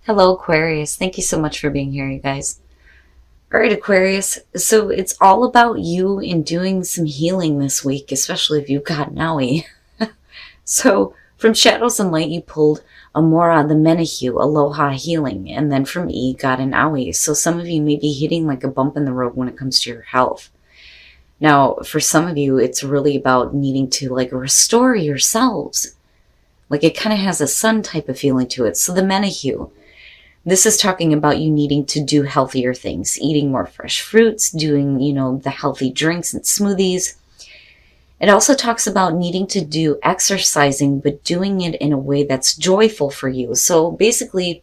Hello, Aquarius. Thank you so much for being here, you guys. All right, Aquarius. So it's all about you and doing some healing this week, especially if you've got an owie. So from Shadows and Light, you pulled Amora the Menahue, Aloha Healing, and then from E, got an owie. So some of you may be hitting like a bump in the road when it comes to your health. Now, for some of you, it's really about needing to like restore yourselves. Like it kind of has a sun type of feeling to it. So the Menahue. This is talking about you needing to do healthier things, eating more fresh fruits, doing, the healthy drinks and smoothies. It also talks about needing to do exercising, but doing it in a way that's joyful for you. So basically,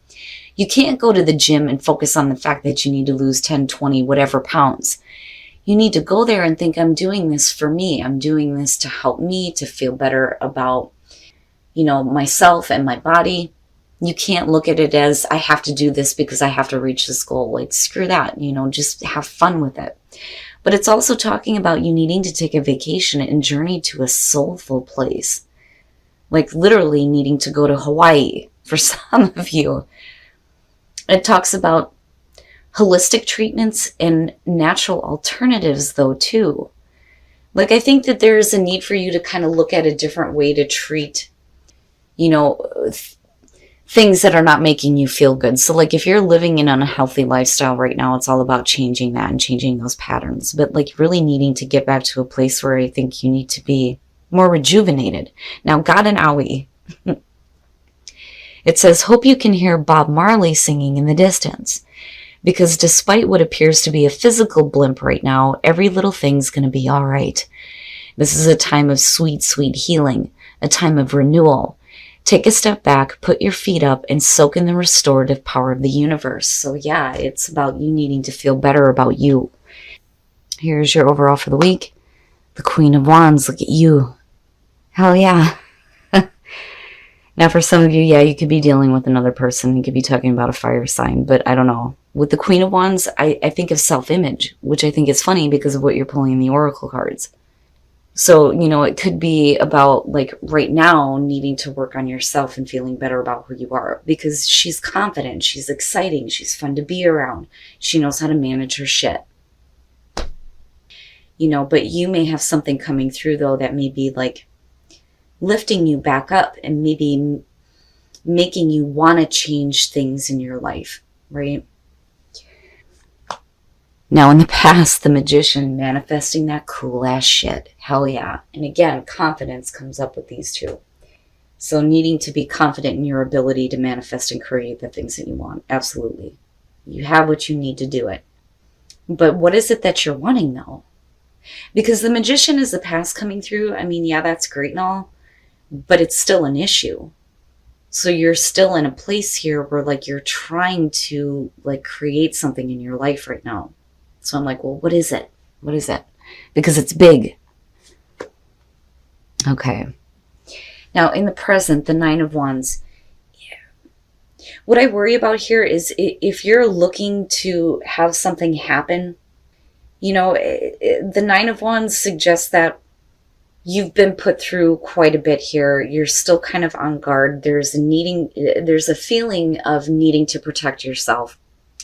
you can't go to the gym and focus on the fact that you need to lose 10, 20, whatever pounds. You need to go there and think, I'm doing this for me. I'm doing this to help me to feel better about, myself and my body. You can't look at it as I have to do this because I have to reach this goal. Like, screw that, just have fun with it. But it's also talking about you needing to take a vacation and journey to a soulful place. Like literally needing to go to Hawaii for some of you. It talks about holistic treatments and natural alternatives though too. Like I think that there is a need for you to kind of look at a different way to treat, things that are not making you feel good. So like if you're living in an unhealthy lifestyle right now, it's all about changing that and changing those patterns. But like really needing to get back to a place where I think you need to be more rejuvenated. Now, got an owie. It says, hope you can hear Bob Marley singing in the distance. Because despite what appears to be a physical blimp right now, every little thing's going to be all right. This is a time of sweet, sweet healing, a time of renewal. Take a step back, put your feet up, and soak in the restorative power of the universe. So yeah, it's about you needing to feel better about you. Here's your overall for the week. The Queen of Wands, look at you. Hell yeah. Now for some of you, yeah, you could be dealing with another person. You could be talking about a fire sign, but I don't know. With the Queen of Wands, I think of self-image, which I think is funny because of what you're pulling in the oracle cards. So, it could be about like right now needing to work on yourself and feeling better about who you are because she's confident, she's exciting, she's fun to be around. She knows how to manage her shit. But you may have something coming through though that may be like lifting you back up and maybe making you want to change things in your life, right? Now, in the past, the Magician manifesting that cool-ass shit. Hell yeah. And again, confidence comes up with these two. So needing to be confident in your ability to manifest and create the things that you want. Absolutely. You have what you need to do it. But what is it that you're wanting, though? Because the Magician is the past coming through. I mean, yeah, that's great and all. But it's still an issue. So you're still in a place here where, like, you're trying to, like, create something in your life right now. So I'm like, well, what is it? What is it? Because it's big. Okay. Now, in the present, the Nine of Wands. Yeah. What I worry about here is if you're looking to have something happen, the Nine of Wands suggests that you've been put through quite a bit here. You're still kind of on guard. There's a feeling of needing to protect yourself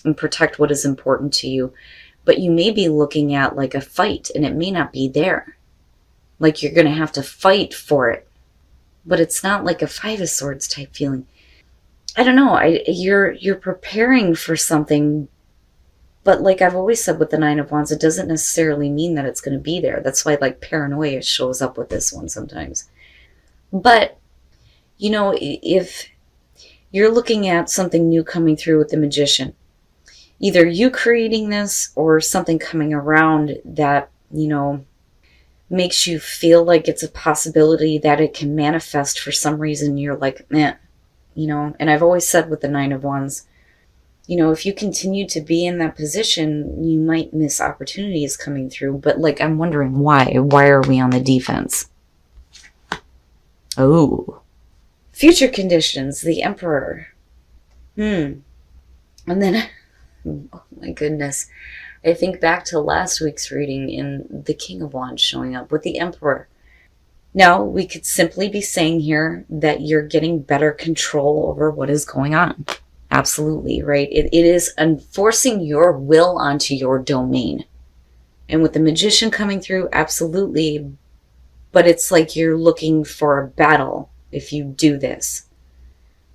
and protect what is important to you. But you may be looking at like a fight and it may not be there. Like you're going to have to fight for it. But it's not like a Five of Swords type feeling. I don't know. You're preparing for something. But like I've always said with the Nine of Wands, it doesn't necessarily mean that it's going to be there. That's why like paranoia shows up with this one sometimes. But, if you're looking at something new coming through with the Magician, either you creating this or something coming around that, makes you feel like it's a possibility that it can manifest for some reason. You're like, and I've always said with the Nine of Wands, if you continue to be in that position, you might miss opportunities coming through. But like, I'm wondering why. Why are we on the defense? Oh. Future conditions, the Emperor. And then... oh my goodness. I think back to last week's reading in the King of Wands showing up with the Emperor. Now, we could simply be saying here that you're getting better control over what is going on. Absolutely, right? It is enforcing your will onto your domain. And with the Magician coming through, absolutely. But it's like you're looking for a battle if you do this.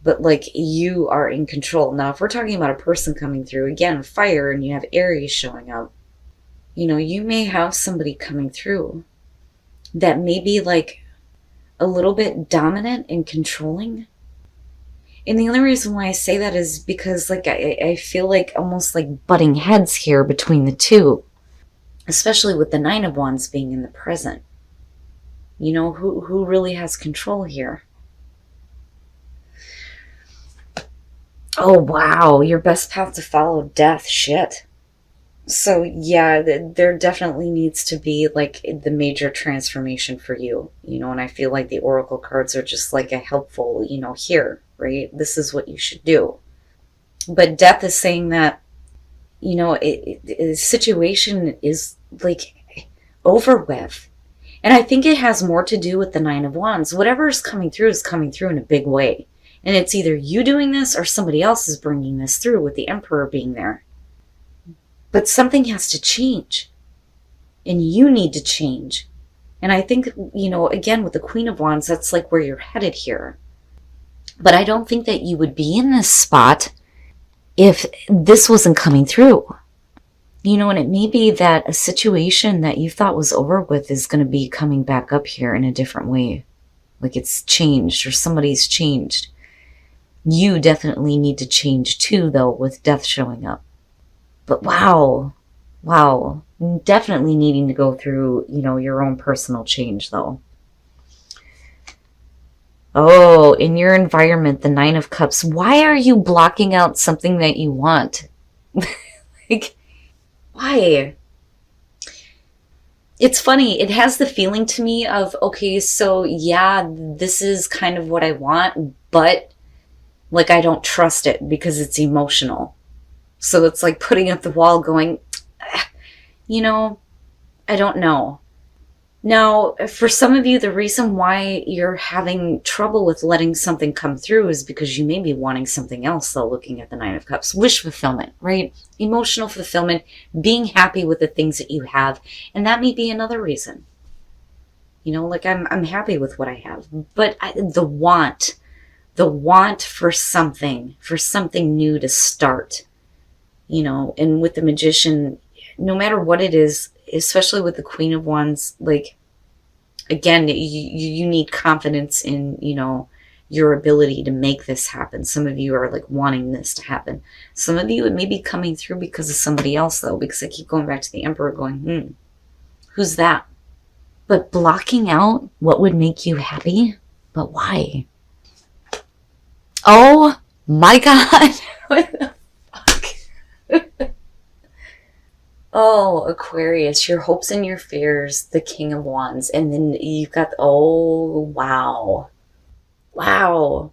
But like you are in control. Now, if we're talking about a person coming through, again, fire, and you have Aries showing up, you may have somebody coming through that may be like a little bit dominant and controlling. And the only reason why I say that is because like I feel like almost like butting heads here between the two, especially with the Nine of Wands being in the present. Who really has control here? Oh, wow. Your best path to follow, death. Shit. So, yeah, there definitely needs to be, like, the major transformation for you, and I feel like the Oracle cards are just, like, a helpful, here, right? This is what you should do. But death is saying that, the situation is, like, over with. And I think it has more to do with the Nine of Wands. Whatever is coming through in a big way. And it's either you doing this or somebody else is bringing this through, with the Emperor being there. But something has to change. And you need to change. And I think, again, with the Queen of Wands, that's like where you're headed here. But I don't think that you would be in this spot if this wasn't coming through. And it may be that a situation that you thought was over with is going to be coming back up here in a different way. Like it's changed or somebody's changed. You definitely need to change too, though, with death showing up. But wow, definitely needing to go through, your own personal change, though. Oh, in your environment, the Nine of Cups. Why are you blocking out something that you want? Like, why? It's funny. It has the feeling to me of, okay, so yeah, this is kind of what I want, but like I don't trust it because it's emotional. So it's like putting up the wall going, I don't know. Now, for some of you, the reason why you're having trouble with letting something come through is because you may be wanting something else, though, looking at the Nine of Cups. Wish fulfillment, right? Emotional fulfillment, being happy with the things that you have. And that may be another reason. Like I'm happy with what I have. But the want for something new to start, and with the Magician, no matter what it is, especially with the Queen of Wands, like, again, you need confidence in, your ability to make this happen. Some of you are like wanting this to happen. Some of you, it may be coming through because of somebody else, though, because I keep going back to the Emperor going, who's that? But blocking out what would make you happy? But why? Oh my God. What the fuck? Oh, Aquarius, your hopes and your fears, the King of Wands. And then you've got, oh, wow. Wow.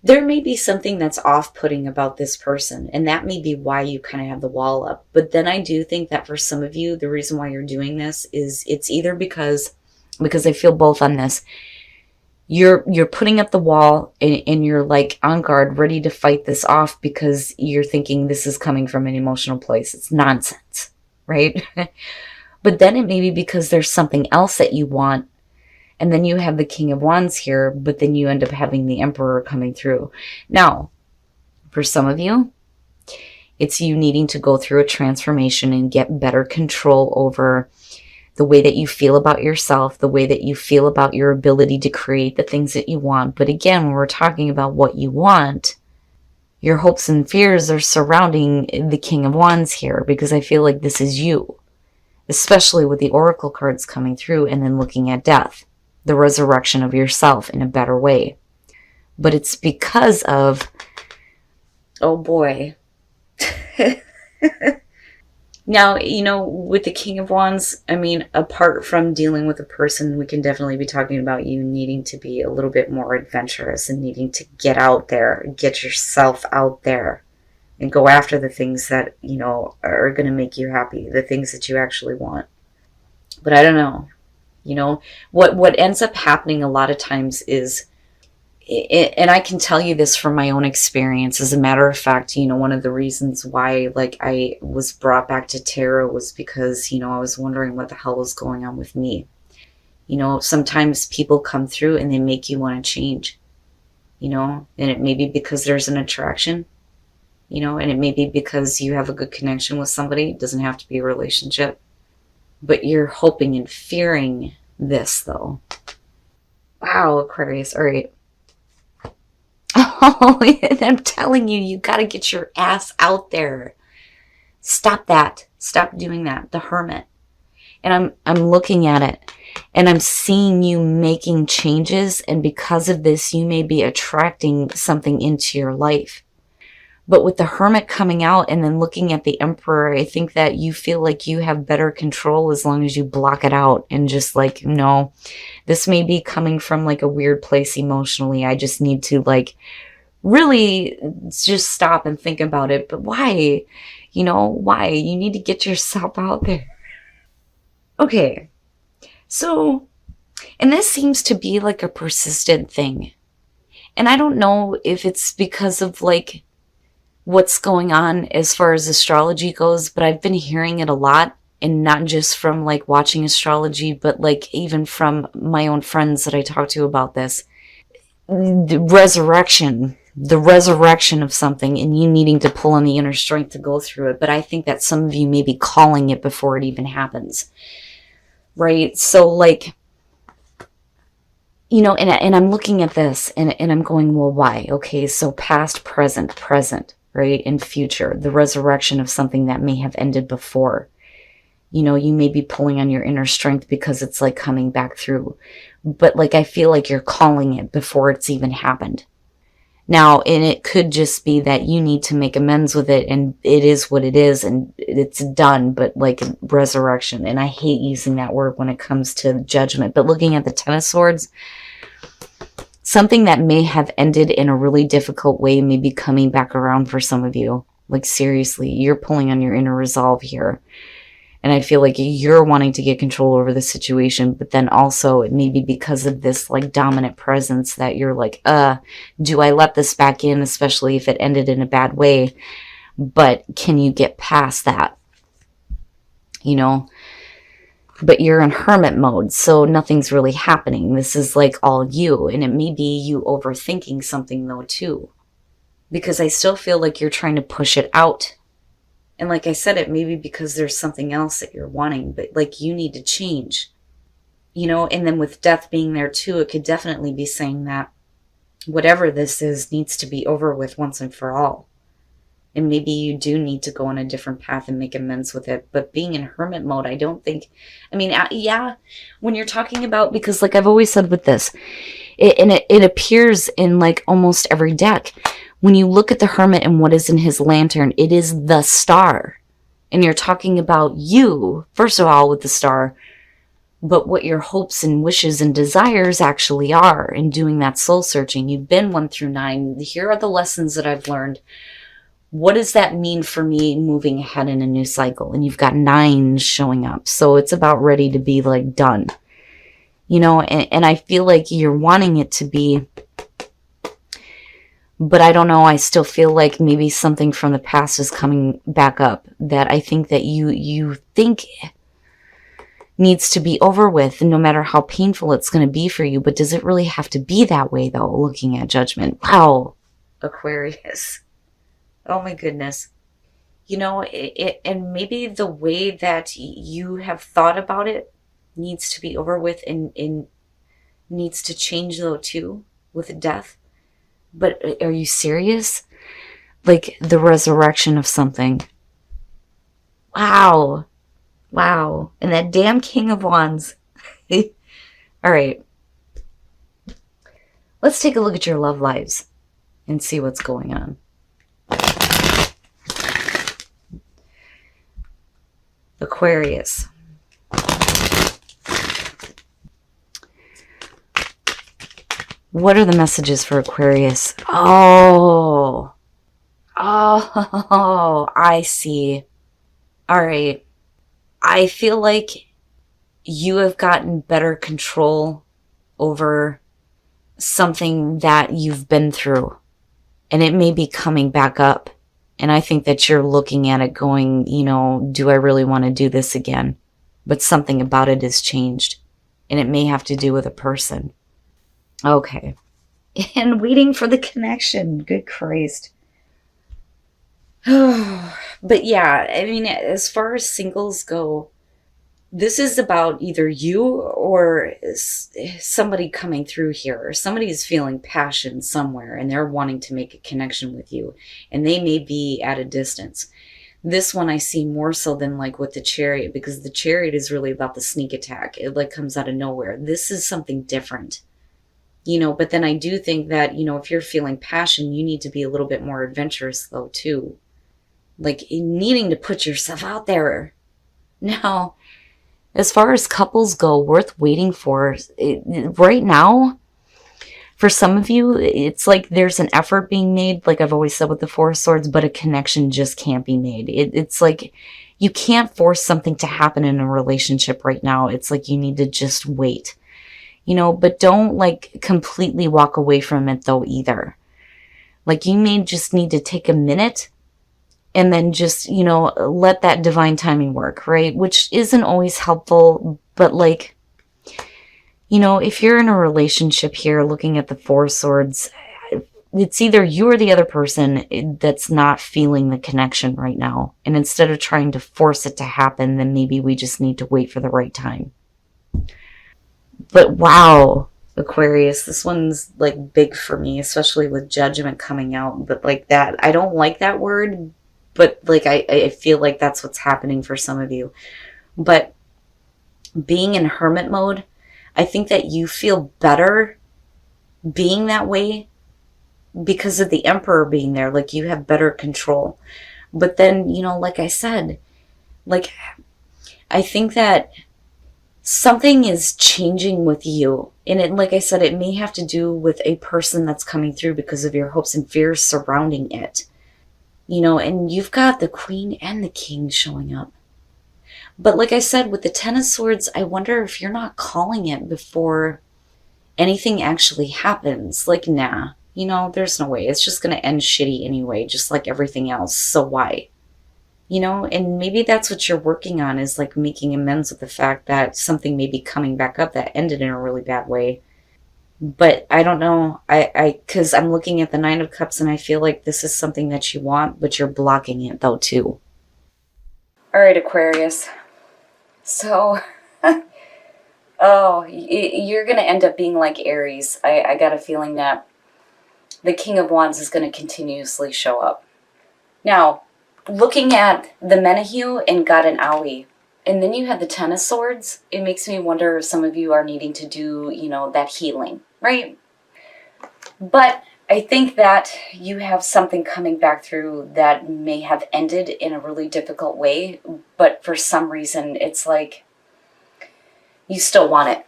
There may be something that's off-putting about this person, and that may be why you kind of have the wall up. But then I do think that for some of you, the reason why you're doing this is it's either because I feel both on this. You're putting up the wall and you're like on guard, ready to fight this off because you're thinking this is coming from an emotional place. It's nonsense, right? But then it may be because there's something else that you want. And then you have the King of Wands here, but then you end up having the Emperor coming through. Now, for some of you, it's you needing to go through a transformation and get better control over the way that you feel about yourself, the way that you feel about your ability to create the things that you want. But again, when we're talking about what you want, your hopes and fears are surrounding the King of Wands here, because I feel like this is you, especially with the Oracle cards coming through and then looking at death, the resurrection of yourself in a better way. But it's because of, oh boy. Now, with the King of Wands, I mean, apart from dealing with a person, we can definitely be talking about you needing to be a little bit more adventurous and needing to get out there, get yourself out there and go after the things that, are going to make you happy, the things that you actually want. But I don't know. What ends up happening a lot of times is And I can tell you this from my own experience. As a matter of fact, one of the reasons why like I was brought back to tarot was because, I was wondering what the hell was going on with me. Sometimes people come through and they make you want to change, and it may be because there's an attraction, and it may be because you have a good connection with somebody. It doesn't have to be a relationship, but you're hoping and fearing this though. Wow, Aquarius. All right. Oh, and I'm telling you, you got to get your ass out there. Stop that. Stop doing that. The Hermit. And I'm looking at it and I'm seeing you making changes. And because of this, you may be attracting something into your life. But with the Hermit coming out and then looking at the Emperor, I think that you feel like you have better control as long as you block it out and just like, no, this may be coming from like a weird place emotionally. I just need to like really just stop and think about it. But why? Why? You need to get yourself out there. Okay. So, and this seems to be like a persistent thing. And I don't know if it's because of like what's going on as far as astrology goes, but I've been hearing it a lot, and not just from like watching astrology, but like even from my own friends that I talk to about this. The resurrection of something, and you needing to pull on the inner strength to go through it. But I think that some of you may be calling it before it even happens. Right? So like, and I'm looking at this and I'm going, well, why? Okay, so past, present, right? And future, the resurrection of something that may have ended before. You may be pulling on your inner strength because it's like coming back through. But like, I feel like you're calling it before it's even happened. Now, and it could just be that you need to make amends with it, and it is what it is, and it's done, but like resurrection. And I hate using that word when it comes to judgment. But looking at the Ten of Swords, something that may have ended in a really difficult way may be coming back around for some of you. Like seriously, you're pulling on your inner resolve here. And I feel like you're wanting to get control over the situation, but then also it may be because of this like dominant presence that you're like, do I let this back in, especially if it ended in a bad way? But can you get past that? But you're in hermit mode, so nothing's really happening. This is like all you, and it may be you overthinking something though too. Because I still feel like you're trying to push it out. And like I said, it may be because there's something else that you're wanting, but like you need to change, and then with death being there too, it could definitely be saying that whatever this is needs to be over with once and for all. And maybe you do need to go on a different path and make amends with it. But being in hermit mode, I don't think, yeah, when you're talking about, because like I've always said with this, it appears in like almost every deck. When you look at the Hermit and what is in his lantern, it is the star. And you're talking about you, first of all, with the star, but what your hopes and wishes and desires actually are in doing that soul searching. You've been 1 through 9. Here are the lessons that I've learned. What does that mean for me moving ahead in a new cycle? And you've got 9 showing up. So it's about ready to be like done. And I feel like you're wanting it to be. But I don't know, I still feel like maybe something from the past is coming back up that I think that you think needs to be over with, no matter how painful it's going to be for you. But does it really have to be that way, though, looking at judgment? Wow, Aquarius. Oh, my goodness. And maybe the way that you have thought about it needs to be over with and needs to change, though, too, with death. But are you serious? Like the resurrection of something. Wow. Wow. And that damn King of Wands. All right. Let's take a look at your love lives and see what's going on. Aquarius. What are the messages for Aquarius? Oh, I see. All right. I feel like you have gotten better control over something that you've been through, and it may be coming back up. And I think that you're looking at it going, do I really want to do this again? But something about it has changed, and it may have to do with a person. Okay. And waiting for the connection. Good Christ. But yeah, I mean, as far as singles go, this is about either you or somebody coming through here, or somebody is feeling passion somewhere and they're wanting to make a connection with you, and they may be at a distance. This one I see more so than like with the Chariot, because the Chariot is really about the sneak attack. It like comes out of nowhere. This is something different, but then I do think that, if you're feeling passion, you need to be a little bit more adventurous though too. Like needing to put yourself out there. Now, as far as couples go, worth waiting for, right now, for some of you, it's like there's an effort being made, like I've always said with the Four of Swords, but a connection just can't be made. It's like you can't force something to happen in a relationship right now. It's like you need to just wait, but don't like completely walk away from it though either. Like you may just need to take a minute and then just, let that divine timing work, right? Which isn't always helpful, but like, if you're in a relationship here looking at the Four of Swords, it's either you or the other person that's not feeling the connection right now. And instead of trying to force it to happen, then maybe we just need to wait for the right time. But wow, Aquarius, this one's like big for me, especially with Judgment coming out. But like that, I don't like that word, but like I feel like that's what's happening for some of you. But being in hermit mode, I think that you feel better being that way because of the Emperor being there. Like you have better control. But then, like I said, like I think that something is changing with you. And it, like I said, it may have to do with a person that's coming through because of your hopes and fears surrounding it. And you've got the Queen and the King showing up. But like I said, with the Ten of Swords, I wonder if you're not calling it before anything actually happens. Like, nah, there's no way. It's just going to end shitty anyway, just like everything else. So why? And maybe that's what you're working on, is like making amends with the fact that something may be coming back up that ended in a really bad way. But I don't know, because I'm looking at the Nine of Cups and I feel like this is something that you want, but you're blocking it though too. All right, Aquarius. So, you're going to end up being like Aries. I got a feeling that the King of Wands is going to continuously show up. Now, looking at the Menahu and God and Aoi, and then you have the Ten of Swords, it makes me wonder if some of you are needing to do, that healing, right? But I think that you have something coming back through that may have ended in a really difficult way, but for some reason it's like you still want it.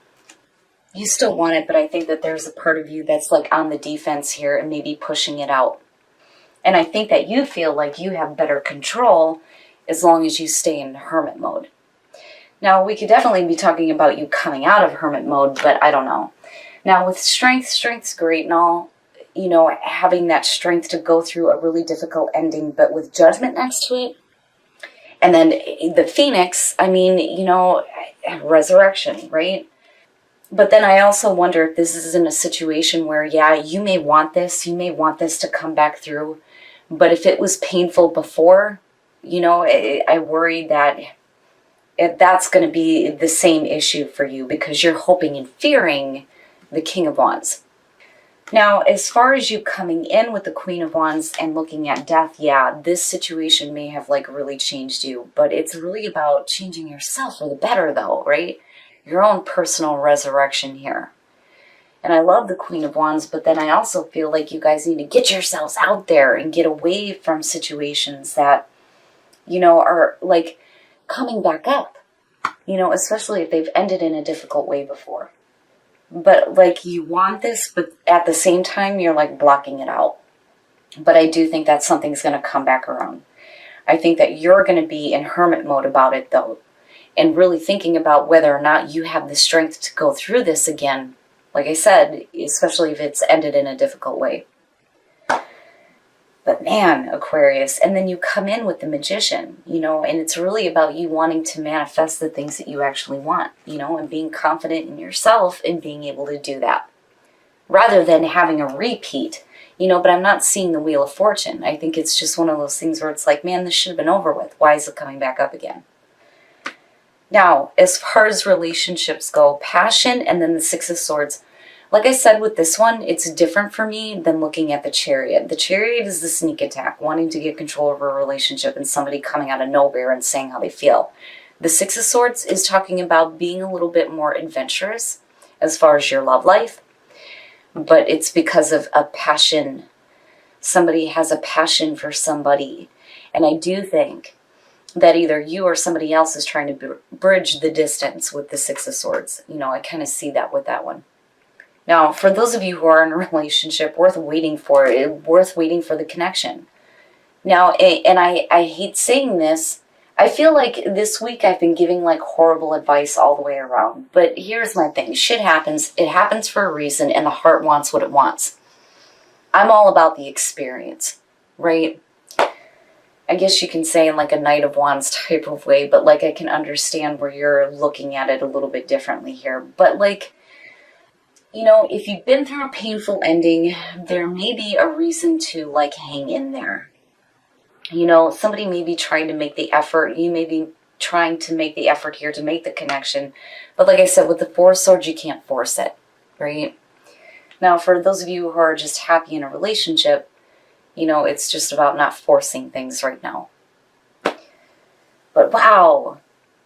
You still want it, but I think that there's a part of you that's like on the defense here and maybe pushing it out. And I think that you feel like you have better control as long as you stay in hermit mode. Now, we could definitely be talking about you coming out of hermit mode, but I don't know. Now, with strength's great and all, having that strength to go through a really difficult ending, but with Judgment next to it, and then the Phoenix, I mean, resurrection, right? But then I also wonder if this is in a situation where, yeah, you may want this to come back through, but if it was painful before, I worry that that's going to be the same issue for you because you're hoping and fearing the King of Wands. Now, as far as you coming in with the Queen of Wands and looking at death, yeah, this situation may have like really changed you, but it's really about changing yourself for the better though, right? Your own personal resurrection here. And I love the Queen of Wands, but then I also feel like you guys need to get yourselves out there and get away from situations that, are like coming back up, especially if they've ended in a difficult way before. But like you want this, but at the same time, you're like blocking it out. But I do think that something's going to come back around. I think that you're going to be in hermit mode about it though, and really thinking about whether or not you have the strength to go through this again, Like I said, especially if it's ended in a difficult way. But man, Aquarius, and then you come in with the Magician, you know, and it's really about you wanting to manifest the things that you actually want, you know, and being confident in yourself and being able to do that. Rather than having a repeat, you know, but I'm not seeing the Wheel of Fortune. I think it's just one of those things where it's like, man, this should have been over with. Why is it coming back up again? Now, as far as relationships go, passion and then the Six of Swords. Like I said with this one, it's different for me than looking at the Chariot. The Chariot is the sneak attack, wanting to get control over a relationship and somebody coming out of nowhere and saying how they feel. The Six of Swords is talking about being a little bit more adventurous as far as your love life, but it's because of a passion. Somebody has a passion for somebody, and I do think that either you or somebody else is trying to bridge the distance with the Six of Swords. You know, I kind of see that with that one. Now, for those of you who are in a relationship, worth waiting for the connection. Now, and I hate saying this, I feel like this week I've been giving like horrible advice all the way around. But here's my thing. Shit happens. It happens for a reason, and the heart wants what it wants. I'm all about the experience, right? I guess you can say in like a Knight of Wands type of way, but like I can understand where you're looking at it a little bit differently here. But like, you know, if you've been through a painful ending, there may be a reason to like hang in there. You know, somebody may be trying to make the effort. You may be trying to make the effort here to make the connection. But like I said, with the Four of Swords, you can't force it, right? Now, for those of you who are just happy in a relationship, you know, it's just about not forcing things right now. But wow,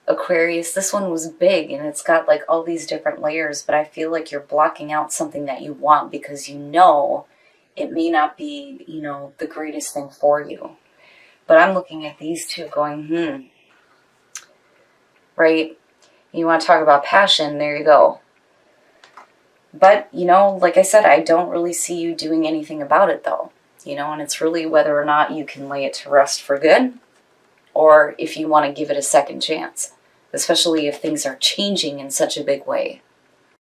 Aquarius, this one was big, and it's got like all these different layers, but I feel like you're blocking out something that you want because you know it may not be, you know, the greatest thing for you. But I'm looking at these two going, right? You want to talk about passion, there you go. But, you know, like I said, I don't really see you doing anything about it though. You know, and it's really whether or not you can lay it to rest for good, or if you want to give it a second chance, especially if things are changing in such a big way.